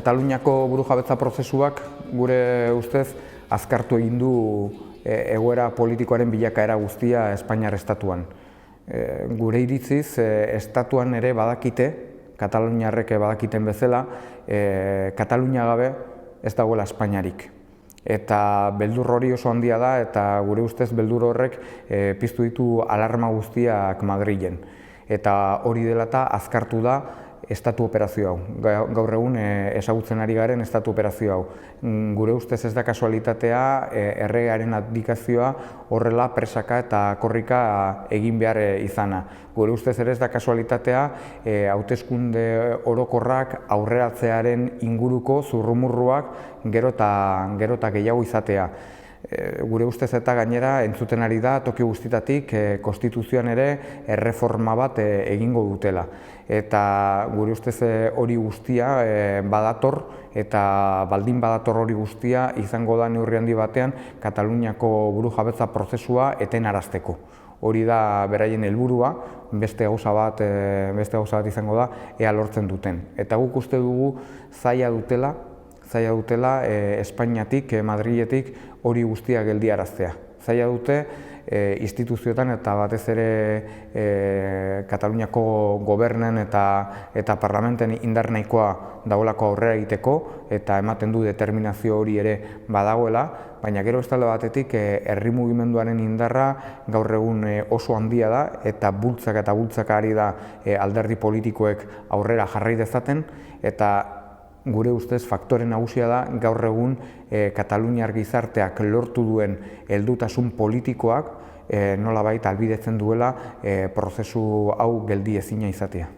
Kataluniako burujabetza prozesuak gure ustez azkartu egin du egoera politikoaren bilakaera guztia Espainiar estatuan. Gure iritziz, estatuan ere badakite, kataluniarrek badakiten bezala, Katalunia gabe ez dagoela Espainiarik. Eta beldur hori oso handia da, eta gure ustez beldur horrek piztu ditu alarma guztiak Madrilen. Eta hori dela eta azkartu da estatu operazio hau. Gaur egun ezagutzen ari garen estatu operazio hau. Gure ustez ez da kasualitatea erregearen abdikazioa horrela presaka eta korrika egin behar izana. Gure ustez ere ez da kasualitatea hauteskunde orokorrak aurreratzearen inguruko zurrumurruak gero eta gehiago izatea. Gure ustez eta gainera entzuten ari da toki guztietatik konstituzioan ere erreforma bat egingo dutela. Eta gure ustez hori guztia badator, eta baldin badator hori guztia izango da neurri handi batean Kataluniako burujabetza prozesua etenarazteko. Hori da beraien helburua, beste gauza bat izango da ea lortzen duten. Eta guk uste dugu zaila dutela Espainiatik, Madriletik hori guztia geldiaraztea. Zaila dute instituzioetan eta batez ere Kataluniako gobernen eta parlamenten indar nahikoa dagoelako aurrera egiteko eta ematen du determinazio hori ere badagoela, baina gero bestalde batetik herri mugimenduaren indarra gaur egun oso handia da eta bultzaka ari da alderdi politikoek aurrera jarrai dezaten, eta gure ustez faktore nagusia da gaur egun Kataluniar gizarteak lortu duen heldutasun politikoak nolabait ahalbidetzen duela prozesu hau geldiezina izatea.